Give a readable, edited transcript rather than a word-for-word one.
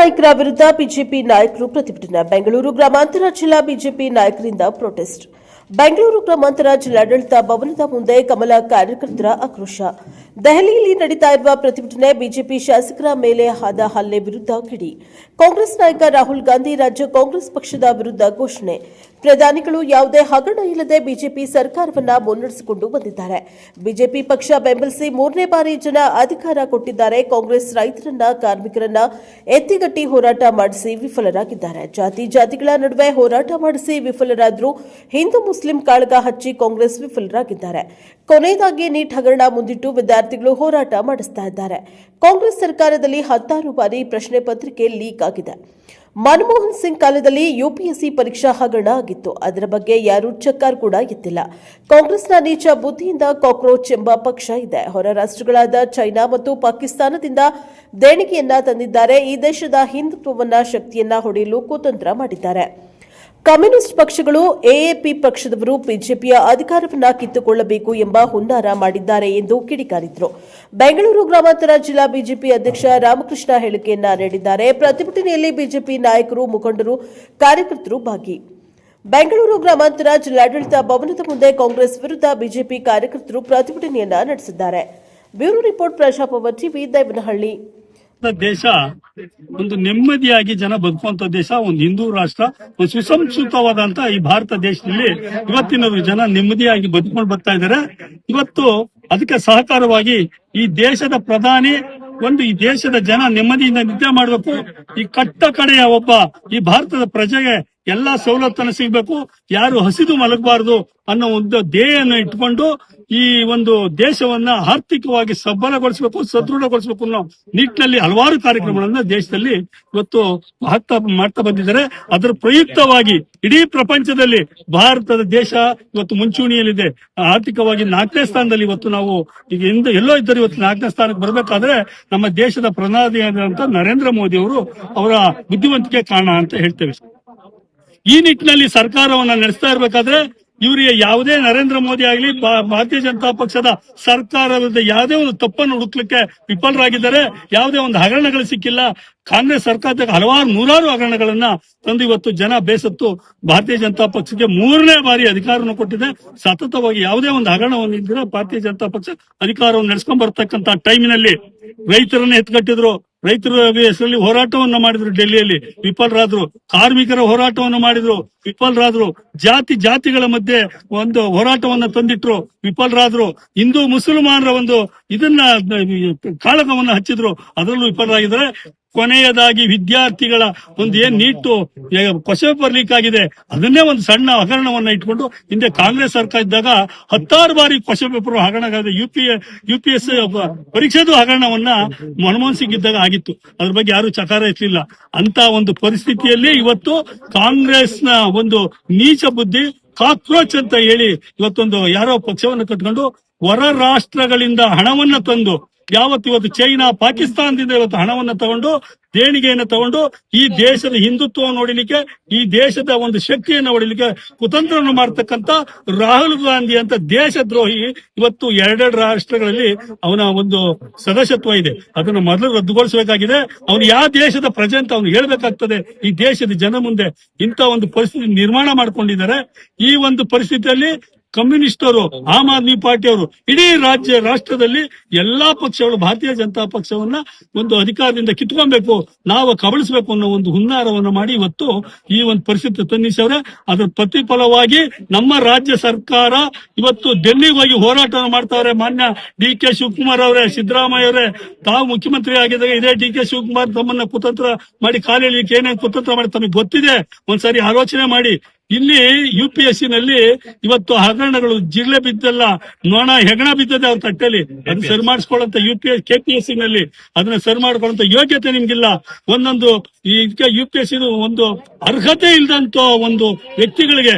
ನಾಯಕರ ವಿರುದ್ಧ ಬಿಜೆಪಿ ನಾಯಕರು ಪ್ರತಿಭಟನೆ. ಬೆಂಗಳೂರು ಗ್ರಾಮಾಂತರ ಜಿಲ್ಲಾ ಬಿಜೆಪಿ ನಾಯಕರಿಂದ ಪ್ರೊಟೆಸ್ಟ್. ಬೆಂಗಳೂರು ಗ್ರಾಮಾಂತರ ಜಿಲ್ಲಾಡಳಿತ ಭವನದ ಮುಂದೆ ಕಮಲ ಕಾರ್ಯಕರ್ತರ ಆಕ್ರೋಶ. ದೆಹಲಿಯಲ್ಲಿ ನಡೀತಾ ಇರುವ ಪ್ರತಿಭಟನೆ ಬಿಜೆಪಿ ಶಾಸಕರ ಮೇಲೆ ಆದ ಹಲ್ಲೆ ವಿರುದ್ಧ ಕಿಡಿ. ಕಾಂಗ್ರೆಸ್ ನಾಯಕ ರಾಹುಲ್ ಗಾಂಧಿ ರಾಜ್ಯ ಕಾಂಗ್ರೆಸ್ ಪಕ್ಷದ ವಿರುದ್ಧ ಘೋಷಣೆ. ಪ್ರಧಾನಿಗಳು ಯಾವುದೇ ಹಗರಣ ಇಲ್ಲದೆ ಬಿಜೆಪಿ ಸರ್ಕಾರವನ್ನ ಮುನ್ನಡೆಸಿಕೊಂಡು ಬಂದಿದ್ದಾರೆ. ಬಿಜೆಪಿ ಪಕ್ಷ ಬೆಂಬಲಿಸಿ ಮೂರನೇ ಬಾರಿ ಜನ ಅಧಿಕಾರ ಕೊಟ್ಟಿದ್ದಾರೆ. ಕಾಂಗ್ರೆಸ್ ರೈತರನ್ನ, ಕಾರ್ಮಿಕರನ್ನ ಎತ್ತಿಗಟ್ಟಿ ಹೋರಾಟ ಮಾಡಿಸಿ ವಿಫಲರಾಗಿದ್ದಾರೆ. ಜಾತಿಗಳ ನಡುವೆ ಹೋರಾಟ ಮಾಡಿಸಿ ವಿಫಲರಾದ್ರು. ಹಿಂದೂ ಮುಸ್ಲಿಂ ಕಾಳಗ ಹಚ್ಚಿ ಕಾಂಗ್ರೆಸ್ ವಿಫಲರಾಗಿದ್ದಾರೆ. ಕೊನೆಯದಾಗಿ ನೀಟ್ ಹಗರಣ ಮುಂದಿಟ್ಟು ವಿದ್ಯಾರ್ಥಿಗಳು ಹೋರಾಟ ಮಾಡಿಸ್ತಾ ಇದ್ದಾರೆ. ಕಾಂಗ್ರೆಸ್ ಸರ್ಕಾರದಲ್ಲಿ 16 ಬಾರಿ ಪ್ರಶ್ನೆ ಪತ್ರಿಕೆ ಲೀಕ್ ಆಗಿದೆ. ಮನಮೋಹನ್ ಸಿಂಗ್ ಕಾಲದಲ್ಲಿ ಯುಪಿಎಸ್ಸಿ ಪರೀಕ್ಷಾ ಹಗರಣ ಆಗಿತ್ತು. ಅದರ ಬಗ್ಗೆ ಯಾರೂ ಚಕ್ಕಾರ್ ಕೂಡ ಎತ್ತಿಲ್ಲ. ಕಾಂಗ್ರೆಸ್ನ ನೀಚ ಬುದ್ಧಿಯಿಂದ ಕಾಕ್ರೋಚ್ ಎಂಬ ಪಕ್ಷ ಇದೆ. ಹೊರ ರಾಷ್ಟ್ರಗಳಾದ ಚೈನಾ ಮತ್ತು ಪಾಕಿಸ್ತಾನದಿಂದ ದೇಣಿಗೆಯನ್ನ ತಂದಿದ್ದಾರೆ. ಈ ದೇಶದ ಹಿಂದುತ್ವವನ್ನ ಶಕ್ತಿಯನ್ನ ಹೊಡೆಯಲು ಕುತಂತ್ರ ಮಾಡಿದ್ದಾರೆ. ಕಮ್ಯುನಿಸ್ಟ್ ಪಕ್ಷಗಳು, ಎಎಪಿ ಪಕ್ಷದವರು ಬಿಜೆಪಿಯ ಅಧಿಕಾರವನ್ನ ಕಿತ್ತುಕೊಳ್ಳಬೇಕು ಎಂಬ ಹುನ್ನಾರ ಮಾಡಿದ್ದಾರೆ ಎಂದು ಕಿಡಿಕಾರಿದರು. ಬೆಂಗಳೂರು ಗ್ರಾಮಾಂತರ ಜಿಲ್ಲಾ ಬಿಜೆಪಿ ಅಧ್ಯಕ್ಷ ರಾಮಕೃಷ್ಣ ಹೇಳಿಕೆಯನ್ನ ನೀಡಿದ್ದಾರೆ. ಪ್ರತಿಭಟನೆಯಲ್ಲಿ ಬಿಜೆಪಿ ನಾಯಕರು, ಮುಖಂಡರು, ಕಾರ್ಯಕರ್ತರು ಭಾಗಿ. ಬೆಂಗಳೂರು ಗ್ರಾಮಾಂತರ ಜಿಲ್ಲಾಡಳಿತ ಭವನದ ಮುಂದೆ ಕಾಂಗ್ರೆಸ್ ವಿರುದ್ಧ ಬಿಜೆಪಿ ಕಾರ್ಯಕರ್ತರು ಪ್ರತಿಭಟನೆಯನ್ನ ನಡೆಸಿದ್ದಾರೆ. Bureau report, Praja power TV, Devanahalli. ದೇಶ ಒಂದು ನೆಮ್ಮದಿಯಾಗಿ ಜನ ಬದುಕುವಂತ ದೇಶ, ಒಂದು ಹಿಂದೂ ರಾಷ್ಟ್ರ, ಒಂದು ಸುಸಂಸ್ಕೃತವಾದಂತ ಈ ಭಾರತ ದೇಶದಲ್ಲಿ ಇವತ್ತಿನ ಜನ ನೆಮ್ಮದಿಯಾಗಿ ಬದುಕೊಂಡು ಬರ್ತಾ ಇದ್ದಾರೆ. ಇವತ್ತು ಅದಕ್ಕೆ ಸಹಕಾರವಾಗಿ ಈ ದೇಶದ ಪ್ರಧಾನಿ ಈ ದೇಶದ ಜನ ನೆಮ್ಮದಿಯಿಂದ ನಿದ್ದೆ ಮಾಡಬೇಕು. ಈ ಕಟ್ಟ ಕಡೆಯ ಒಬ್ಬ ಈ ಭಾರತದ ಪ್ರಜೆಗೆ ಎಲ್ಲಾ ಸವಲತ್ತನ್ನು ಸಿಗಬೇಕು, ಯಾರು ಹಸಿದು ಮಲಗಬಾರದು ಅನ್ನೋ ಒಂದು ಧ್ಯೇಯನ್ನು ಇಟ್ಕೊಂಡು ಈ ಒಂದು ದೇಶವನ್ನ ಆರ್ಥಿಕವಾಗಿ ಸಬಲಗೊಳಿಸಬೇಕು, ಸದೃಢಗೊಳಿಸಬೇಕು ಅನ್ನೋ ನಿಟ್ಟಿನಲ್ಲಿ ಹಲವಾರು ಕಾರ್ಯಕ್ರಮಗಳನ್ನ ದೇಶದಲ್ಲಿ ಇವತ್ತು ಮಾಡ್ತಾ ಬಂದಿದ್ದಾರೆ. ಅದರ ಪ್ರಯುಕ್ತವಾಗಿ ಇಡೀ ಪ್ರಪಂಚದಲ್ಲಿ ಭಾರತದ ದೇಶ ಇವತ್ತು ಮುಂಚೂಣಿಯಲ್ಲಿದೆ. ಆರ್ಥಿಕವಾಗಿ 4ನೇ ಸ್ಥಾನದಲ್ಲಿ ಇವತ್ತು ನಾವು ಈಗ ಎಲ್ಲೋ ಇದ್ದರೆ ಇವತ್ತು 4ನೇ ಸ್ಥಾನಕ್ಕೆ ಬರಬೇಕಾದ್ರೆ ನಮ್ಮ ದೇಶದ ಪ್ರಧಾನಿಯಾದಂತ ನರೇಂದ್ರ ಮೋದಿ ಅವರು ಅವರ ಬುದ್ಧಿವಂತಿಕೆ ಕಾರಣ ಅಂತ ಹೇಳ್ತೇವೆ. ಈ ನಿಟ್ಟಿನಲ್ಲಿ ಸರ್ಕಾರವನ್ನ ನಡೆಸ್ತಾ ಇರಬೇಕಾದ್ರೆ ಇವರಿಗೆ ಯಾವುದೇ ನರೇಂದ್ರ ಮೋದಿ ಆಗಲಿ ಭಾರತೀಯ ಜನತಾ ಪಕ್ಷದ ಸರ್ಕಾರದ ಯಾವುದೇ ಒಂದು ತಪ್ಪನ್ನು ಹುಡುಕ್ಲಿಕ್ಕೆ ವಿಫಲರಾಗಿದ್ದಾರೆ. ಯಾವುದೇ ಒಂದು ಹಗರಣಗಳು ಸಿಕ್ಕಿಲ್ಲ. ಕಾಂಗ್ರೆಸ್ ಸರ್ಕಾರದಾಗ ನೂರಾರು ಹಗರಣಗಳನ್ನ ತಂದು ಇವತ್ತು ಜನ ಬೇಸತ್ತು ಭಾರತೀಯ ಜನತಾ ಪಕ್ಷಕ್ಕೆ 3ನೇ ಬಾರಿ ಅಧಿಕಾರವನ್ನು ಕೊಟ್ಟಿದೆ. ಸತತವಾಗಿ ಯಾವುದೇ ಒಂದು ಹಗರಣವನ್ನು ಇದ್ರೆ ಭಾರತೀಯ ಜನತಾ ಪಕ್ಷ ಅಧಿಕಾರವನ್ನು ನಡೆಸ್ಕೊಂಡ್ ಬರ್ತಕ್ಕಂತ ಟೈಮಿನಲ್ಲಿ ರೈತರನ್ನ ಎತ್ಕಟ್ಟಿದ್ರು. ರೈತರ ಹೆಸರಲ್ಲಿ ಹೋರಾಟವನ್ನು ಮಾಡಿದ್ರು, ಡೆಲ್ಲಿಯಲ್ಲಿ ವಿಫಲರಾದ್ರು. ಕಾರ್ಮಿಕರ ಹೋರಾಟವನ್ನು ಮಾಡಿದ್ರು, ವಿಫಲರಾದ್ರು. ಜಾತಿಗಳ ಮಧ್ಯೆ ಒಂದು ಹೋರಾಟವನ್ನ ತಂದಿಟ್ರು, ವಿಫಲರಾದ್ರು. ಹಿಂದೂ ಮುಸಲ್ಮಾನರ ಒಂದು ಕಾಳಗವನ್ನು ಹಚ್ಚಿದ್ರು, ಅದರಲ್ಲೂ ವಿಫಲರಾಗಿದ್ದಾರೆ. ಕೊನೆಯದಾಗಿ ವಿದ್ಯಾರ್ಥಿಗಳ ಒಂದು ನೀಟು ಕ್ವೆಶ್ಚನ್ ಪೇಪರ್ ಲೀಕ್ ಆಗಿದೆ, ಅದನ್ನೇ ಒಂದು ಸಣ್ಣ ಹಗರಣವನ್ನ ಇಟ್ಕೊಂಡು ಹಿಂದೆ ಕಾಂಗ್ರೆಸ್ ಸರ್ಕಾರ ಇದ್ದಾಗ 16 ಬಾರಿ ಕ್ವೆಶ್ಚನ್ ಪೇಪರ್ ಹಗರಣ ಯುಪಿಎಸ್ ಪರೀಕ್ಷೆದು ಹಗರಣವನ್ನ ಮನಮೋಹನ್ ಸಿಂಗ್ ಇದ್ದಾಗ ಆಗಿತ್ತು. ಅದ್ರ ಬಗ್ಗೆ ಯಾರು ಚಕಾರ ಎತ್ತಲಿಲ್ಲ. ಅಂತ ಒಂದು ಪರಿಸ್ಥಿತಿಯಲ್ಲಿ ಇವತ್ತು ಕಾಂಗ್ರೆಸ್ನ ಒಂದು ನೀಚ ಬುದ್ಧಿ, ಕಾಕ್ರೋಚ್ ಅಂತ ಹೇಳಿ ಇವತ್ತೊಂದು ಯಾರೋ ಪಕ್ಷವನ್ನು ಕಟ್ಕೊಂಡು ಹೊರ ರಾಷ್ಟ್ರಗಳಿಂದ ಹಣವನ್ನ ತಂದು ಇವತ್ತು ಚೈನಾ, ಪಾಕಿಸ್ತಾನದಿಂದ ಇವತ್ತು ಹಣವನ್ನ ತಗೊಂಡು, ದೇಣಿಗೆಯನ್ನು ತಗೊಂಡು ಈ ದೇಶದ ಹಿಂದುತ್ವವನ್ನು ನೋಡಲಿಕ್ಕೆ, ಈ ದೇಶದ ಒಂದು ಶಕ್ತಿಯನ್ನು ಹೊಡಿಲಿಕ್ಕೆ ಕುತಂತ್ರವನ್ನು ಮಾಡತಕ್ಕಂತ ರಾಹುಲ್ ಗಾಂಧಿ ಅಂತ ದೇಶದ್ರೋಹಿ ಇವತ್ತು 2 ರಾಷ್ಟ್ರಗಳಲ್ಲಿ ಅವನ ಒಂದು ಸದಸ್ಯತ್ವ ಇದೆ. ಅದನ್ನು ಮೊದಲು ರದ್ದುಗೊಳಿಸಬೇಕಾಗಿದೆ. ಅವನು ಯಾವ ದೇಶದ ಪ್ರಜೆ ಅಂತ ಅವನು ಹೇಳ್ಬೇಕಾಗ್ತದೆ. ಈ ದೇಶದ ಜನ ಮುಂದೆ ಇಂಥ ಒಂದು ಪರಿಸ್ಥಿತಿ ನಿರ್ಮಾಣ ಮಾಡ್ಕೊಂಡಿದ್ದಾರೆ. ಈ ಒಂದು ಪರಿಸ್ಥಿತಿಯಲ್ಲಿ ಕಮ್ಯುನಿಸ್ಟ್ ಅವರು, ಆಮ್ ಆದ್ಮಿ ಪಾರ್ಟಿ ಅವರು, ಇಡೀ ರಾಷ್ಟ್ರದಲ್ಲಿ ಎಲ್ಲಾ ಪಕ್ಷಗಳು ಭಾರತೀಯ ಜನತಾ ಪಕ್ಷವನ್ನ ಒಂದು ಅಧಿಕಾರದಿಂದ ಕಿತ್ಕೊಬೇಕು, ನಾವು ಕಬಳಿಸಬೇಕು ಅನ್ನೋ ಒಂದು ಹುನ್ನಾರವನ್ನು ಮಾಡಿ ಇವತ್ತು ಈ ಒಂದು ಪರಿಸ್ಥಿತಿ ತಂದಿಸವ್ರೆ. ಅದರ ಪ್ರತಿಫಲವಾಗಿ ನಮ್ಮ ರಾಜ್ಯ ಸರ್ಕಾರ ಇವತ್ತು ಡೆಲ್ಲಿಗೆ ಹೋಗಿ ಹೋರಾಟವನ್ನು ಮಾಡ್ತಾವ್ರೆ. ಮಾನ್ಯ ಡಿ.ಕೆ. ಶಿವಕುಮಾರ್ ಅವರೇ, ಸಿದ್ದರಾಮಯ್ಯ ಅವರೇ, ತಾವು ಮುಖ್ಯಮಂತ್ರಿ ಆಗಿದ್ದಾಗ ಇದೇ ಡಿ.ಕೆ. ಶಿವಕುಮಾರ್ ತಮ್ಮನ್ನ ಕುತಂತ್ರ ಮಾಡಿ ಕಾಲೇಳಿಗೆ ಏನೇನು ಕುತಂತ್ರ ಮಾಡಿ ತಮಗೆ ಗೊತ್ತಿದೆ. ಒಂದ್ಸರಿ ಆಲೋಚನೆ ಮಾಡಿ. ಇಲ್ಲಿ ಯುಪಿಎಸ್ಸಿ ನಲ್ಲಿ ಇವತ್ತು ಹಗರಣಗಳು ಜಿರಳೆ ಬಿದ್ದಲ್ಲ, ಹೆಗಣ ಬಿದ್ದದೆ ಅವ್ರ ತಟ್ಟೆಲಿ. ಅದನ್ನ ಸರಿ ಮಾಡಿಸ್ಕೊಳ್ಳಂತ ಕೆಪಿಎಸ್ಸಿ ನಲ್ಲಿ ಅದನ್ನ ಸರಿ ಮಾಡ್ಕೊಳ್ಳಂತ ಯೋಗ್ಯತೆ ನಿಮ್ಗಿಲ್ಲ. ಒಂದೊಂದು ಯುಪಿಎಸ್ಸಿ ಒಂದು ಅರ್ಹತೆ ಇಲ್ದಂತ ಒಂದು ವ್ಯಕ್ತಿಗಳಿಗೆ